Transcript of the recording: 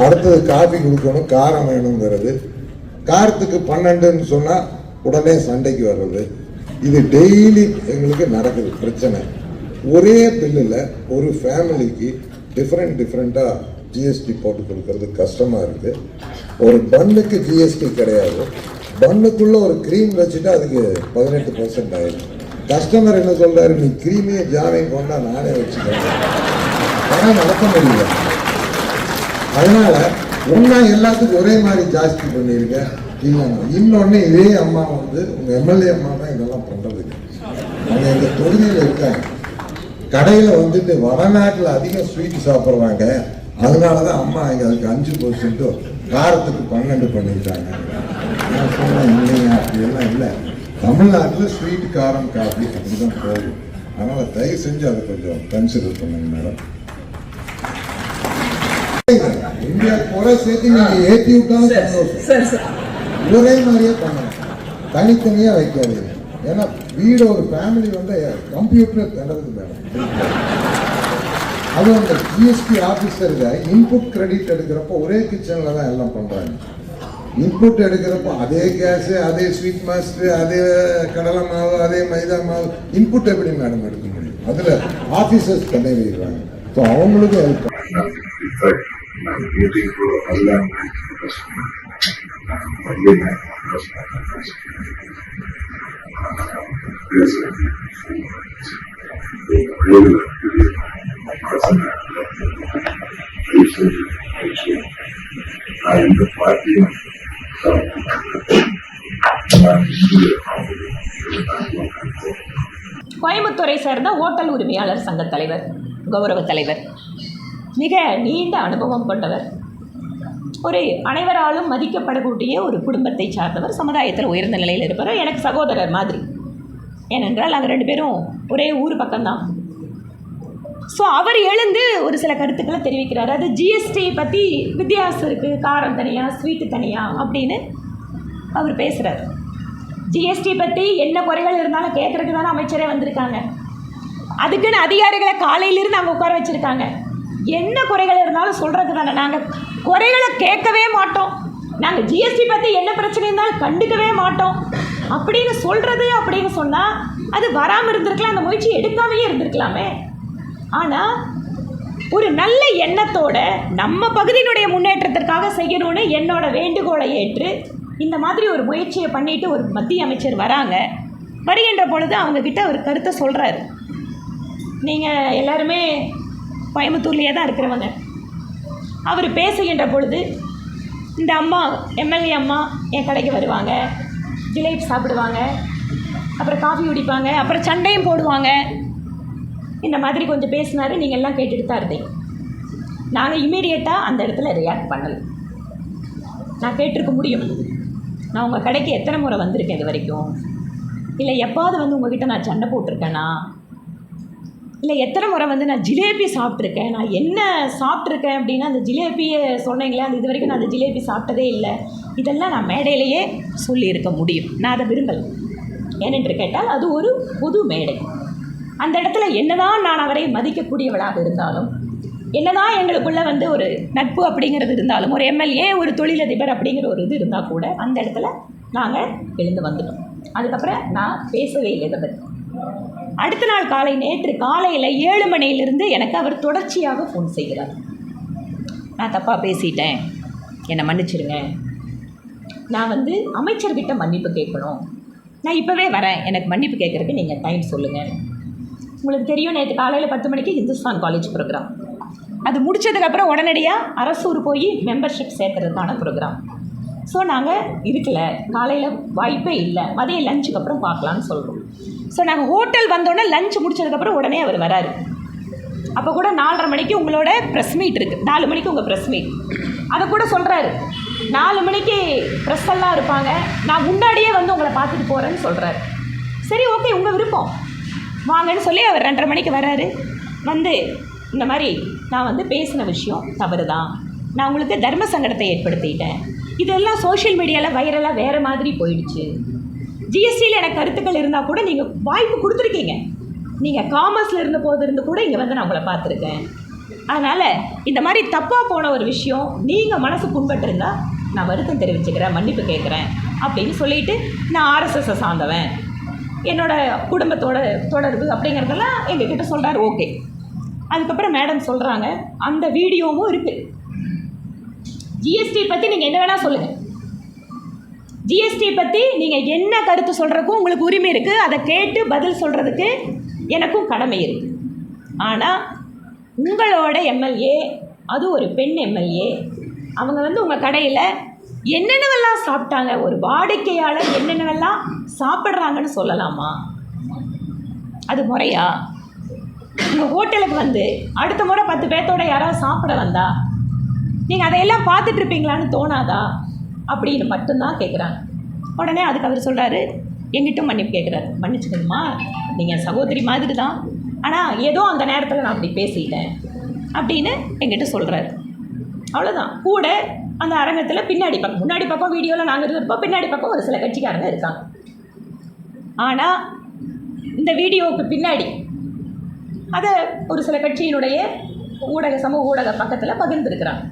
அடுத்தது காஃபி கொடுக்கணும், காரம் வேணுங்கிறது. காரத்துக்கு 12ன்னு சொன்னால் உடனே சண்டைக்கு வர்றது. இது டெய்லி எங்களுக்கு நடக்குது பிரச்சனை. ஒரே பில்லில் ஒரு ஃபேமிலிக்கு டிஃப்ரெண்ட்டாக ஜிஎஸ்டி போட்டு கொடுக்கறது கஷ்டமாக இருக்குது. ஒரு பன்னுக்கு ஜிஎஸ்டி கிடையாது. பன்னுக்குள்ளே ஒரு க்ரீம் வச்சுட்டு அதுக்கு 18% ஆயிடும். கஸ்டமர் என்ன சொல்கிறாரு, நீ க்ரீமையே ஜாமையும் கொண்டா நானே வச்சுக்கிறேன். ஆனால் நடக்க முடியல. அதனால் ஒன்றா எல்லாத்துக்கும் ஒரே மாதிரி ஜாஸ்தி பண்ணியிருக்கேன். இன்னொன்று இதே அம்மா உங்கள் எம்எல்ஏ அம்மா தான் இதெல்லாம் பண்ணுறதுக்கு. அவங்க எங்கள் தொகுதியில் இருக்காங்க. கடையில் வடநாட்டில் அதிகம் ஸ்வீட் சாப்பிட்றாங்க. அதனால தான் அம்மா இங்கே அதுக்கு 5% காரத்துக்கு 12 பண்ணிட்டாங்க. நான் சொன்னேன் இல்லைங்க, அப்படியெல்லாம் இல்லை. தமிழ்நாட்டில் ஸ்வீட், காரம், காஃபி அப்படி தான் போகும். அதனால் தயவு செஞ்சு அதை கொஞ்சம் கன்சிடர் பண்ணுங்க மேடம். இந்தியா குறை சேர்த்து நீங்கள் ஏற்றி விட்டாலும் சந்தோஷம். ஒரே மாதிரியே பண்ணணும், தனித்தனியாக வைக்காதீங்க. ஏன்னா வீடு ஒரு ஃபேமிலி கம்ப்யூட்டர் தண்டது மேடம். அதுவும் அந்த ஜிஎஸ்டி ஆஃபீஸருக்கு இன்புட் கிரெடிட் எடுக்கிறப்போ ஒரே கிச்சனில் தான் எல்லாம் பண்ணுறாங்க. இன்புட் எடுக்கிறப்போ அதே கேஸு, அதே ஸ்வீட் மாஸ்டர், அதே கடலை மாவு, அதே மைதா மாவு, இன்புட் எப்படி மேடம் எடுக்க முடியும்? அதில் ஆஃபீஸர்ஸ் பண்ணி வைக்கிறாங்க. ஸோ அவங்களுக்கும் ஹெல்ப் இந்த பார்ட்டியும் கோயம்புத்தூரை சேர்ந்த ஓட்டல் உரிமையாளர் சங்க தலைவர், கௌரவ தலைவர், மிக நீண்ட அனுபவம் கொண்டவர், ஒரு அனைவராலும் மதிக்கப்படக்கூடிய ஒரு குடும்பத்தை சார்ந்தவர், சமுதாயத்தில் உயர்ந்த நிலையில் இருப்பவர், எனக்கு சகோதரர் மாதிரி. ஏனென்றால் நாங்கள் 2 பேரும் ஒரே ஊர் பக்கம்தான். ஸோ அவர் எழுந்து ஒரு சில கருத்துக்களை தெரிவிக்கிறார். அது ஜிஎஸ்டி பற்றி வித்தியாசம் இருக்குது, காரம் தனியாக, ஸ்வீட்டு தனியாக அப்படின்னு அவர் பேசுகிறார். ஜிஎஸ்டி பற்றி என்ன குறைகள் இருந்தாலும் கேட்குறதுக்கு தானே அமைச்சரே வந்திருக்காங்க. அதுக்குன்னு அதிகாரிகளை காலையிலிருந்து அங்கே உட்கார வச்சுருக்காங்க. என்ன குறைகள் இருந்தாலும் சொல்கிறது தானே. நாங்கள் குறைகளை கேட்கவே மாட்டோம், நாங்கள் ஜிஎஸ்டி பற்றி என்ன பிரச்சனை இருந்தாலும் கண்டுக்கவே மாட்டோம் அப்படின்னு சொல்கிறது. அப்படின்னு சொன்னால் அது வராமல் இருந்திருக்கலாம், அந்த முயற்சி எடுக்காமையே இருந்திருக்கலாமே. ஆனால் ஒரு நல்ல எண்ணத்தோட நம்ம பகுதியினுடைய முன்னேற்றத்திற்காக செய்யணும்னு என்னோட வேண்டுகோளை ஏற்று இந்த மாதிரி ஒரு முயற்சியை பண்ணிட்டு ஒரு மத்திய அமைச்சர் வராங்க. வருகின்ற பொழுது அவங்கக்கிட்ட ஒரு கருத்தை சொல்கிறாரு. நீங்கள் எல்லாருமே கோயம்புத்தூர்லேயே தான் இருக்கிறவங்க. அவர் பேசுகின்ற பொழுது இந்த அம்மா, எம்எல்ஏ அம்மா என் கடைக்கு வருவாங்க, ஜிலேபி சாப்பிடுவாங்க, அப்புறம் காஃபி குடிப்பாங்க, அப்புறம் சண்டையும் போடுவாங்க. இந்த மாதிரி கொஞ்சம் பேசினார். நீங்கள் எல்லாம் கேட்டுட்டு தான் இருந்தீங்க. நாங்கள் இமீடியட்டாக அந்த இடத்துல ரியாக்ட் பண்ணலை. நான் கேட்டிருக்க முடியும், நான் உங்கள் கடைக்கு எத்தனை முறை வந்திருக்கேன் இது வரைக்கும், இல்லை எப்பாவது உங்கள்கிட்ட நான் சண்டை போட்டிருக்கேனா, இல்லை எத்தனை முறை நான் ஜிலேபி சாப்பிட்ருக்கேன், நான் என்ன சாப்பிட்ருக்கேன் அப்படின்னா அந்த ஜிலேபியை சொன்னீங்களே, அது இது வரைக்கும் நான் அந்த ஜிலேபி சாப்பிட்டதே இல்லை. இதெல்லாம் நான் மேடையிலேயே சொல்லியிருக்க முடியும். நான் அதை விரும்பலை. ஏனென்று கேட்டால் அது ஒரு பொது மேடை. அந்த இடத்துல என்னதான் நான் அவரை மதிக்கக்கூடியவளாக இருந்தாலும், என்னதான் எங்களுக்குள்ளே ஒரு நட்பு அப்படிங்கிறது இருந்தாலும், ஒரு எம்எல்ஏ, ஒரு தொழிலதிபர் அப்படிங்கிற ஒரு இது இருந்தால் கூட அந்த இடத்துல நாங்கள் எழுந்து வந்துட்டோம். அதுக்கப்புறம் நான் பேசவே இல்லை இதை பற்றி. அடுத்த நாள் காலை, நேற்று காலையில் 7 மணியிலிருந்து எனக்கு அவர் தொடர்ச்சியாக ஃபோன் செய்கிறார். நான் தப்பாக பேசிட்டேன், என்னை மன்னிச்சிடுங்க, நான் அமைச்சர்கிட்ட மன்னிப்பு கேட்கணும், நான் இப்போவே வரேன், எனக்கு மன்னிப்பு கேட்குறதுக்கு நீங்கள் டைம் சொல்லுங்கள். உங்களுக்கு தெரியும், நேற்று காலையில் 10 மணிக்கு ஹிந்துஸ்தான் காலேஜ் ப்ரோக்ராம். அது முடித்ததுக்கப்புறம் உடனடியாக அரசூர் போய் மெம்பர்ஷிப் சேர்த்துறதுக்கான ப்ரோக்ராம். ஸோ நாங்கள் இருக்கலை, காலையில் வாய்ப்பே இல்லை, மதியம் லஞ்சுக்கு அப்புறம் பார்க்கலான்னு சொல்கிறோம். ஸோ நாங்கள் ஹோட்டல் வந்தோடனே லஞ்ச் முடித்ததுக்கப்புறம் உடனே அவர் வராரு. அப்போ கூட 4:30 மணிக்கு உங்களோட ப்ரெஸ் மீட் இருக்குது, 4 மணிக்கு உங்கள் ப்ரெஸ் மீட். அதை கூட சொல்கிறாரு, 4 மணிக்கு ப்ரெஸ் எல்லாம் இருப்பாங்க, நான் முன்னாடியே உங்களை பார்த்துட்டு போகிறேன்னு சொல்கிறாரு. சரி, ஓகே, உங்கள் விருப்பம், வாங்கன்னு சொல்லி அவர் 2:30 மணிக்கு வர்றாரு. இந்த மாதிரி நான் பேசின விஷயம் தவறு தான், நான் உங்களுக்கு தர்ம சங்கடத்தை ஏற்படுத்திட்டேன், இதெல்லாம் சோஷியல் மீடியாவில் வைரலாக வேறு மாதிரி போயிடுச்சு, ஜிஎஸ்டியில் எனக்கு கருத்துக்கள் இருந்தால் கூட நீங்கள் வாய்ப்பு கொடுத்துருக்கீங்க, நீங்கள் காமர்ஸில் இருந்த போது இருந்து கூட இங்கே நான் உங்களை பார்த்துருக்கேன், அதனால் இந்த மாதிரி தப்பாக போன ஒரு விஷயம் நீங்கள் மனசு புண்பட்டிருந்தா நான் வருத்தம் தெரிவிச்சுக்கிறேன், மன்னிப்பு கேட்குறேன் அப்படின்னு சொல்லிட்டு, நான் ஆர்எஸ்எஸ்ஸை சார்ந்தவன், என்னோட குடும்பத்தோட தொடர்பு அப்படிங்கிறதெல்லாம் எங்ககிட்ட சொல்கிறார். ஓகே. அதுக்கப்புறம் மேடம் சொல்கிறாங்க, அந்த வீடியோவும் இருக்குது. ஜிஎஸ்டி பற்றி நீங்கள் என்ன வேணால் சொல்லுங்கள், ஜிஎஸ்டி பற்றி நீங்கள் என்ன கருத்து சொல்கிறதுக்கும் உங்களுக்கு உரிமை இருக்குது, அதை கேட்டு பதில் சொல்கிறதுக்கு எனக்கும் கடமை இருக்குது. ஆனால் உங்களோட எம்எல்ஏ, அது ஒரு பெண் எம்எல்ஏ, அவங்க வந்து உங்கள் கடையில் என்னென்னவெல்லாம் சாப்பிட்டாங்க, ஒரு வாடிக்கையாளர் என்னென்னவெல்லாம் சாப்பிட்றாங்கன்னு சொல்லலாமா? அது முறையா? உங்கள் ஹோட்டலுக்கு வந்து அடுத்த முறை 10 பேர்த்தோட யாராவது சாப்பிட வந்தா நீங்கள் அதையெல்லாம் பார்த்துட்ருப்பீங்களான்னு தோணாதா அப்படின்னு மட்டும்தான் கேட்குறாங்க. உடனே அதுக்கு அவர் சொல்கிறாரு, எங்கிட்டும் மன்னிப்பு கேட்குறாரு. மன்னிச்சுக்கணுமா, நீங்கள் சகோதரி மாதிரி தான், ஆனால் ஏதோ அந்த நேரத்தில் நான் அப்படி பேசிட்டேன் அப்படின்னு எங்கிட்ட சொல்கிறாரு. அவ்வளோதான். கூட அந்த அரங்கத்தில் பின்னாடி பக்கம், முன்னாடி பக்கம் வீடியோவில் நாங்கள் இருப்போம், பின்னாடி பக்கம் ஒரு சில கட்சிக்காரங்க இருக்காங்க. ஆனால் இந்த வீடியோவுக்கு பின்னாடி அதை ஒரு சில கட்சியினுடைய சமூக ஊடக பக்கத்தில் பகிர்ந்துருக்கிறாங்க.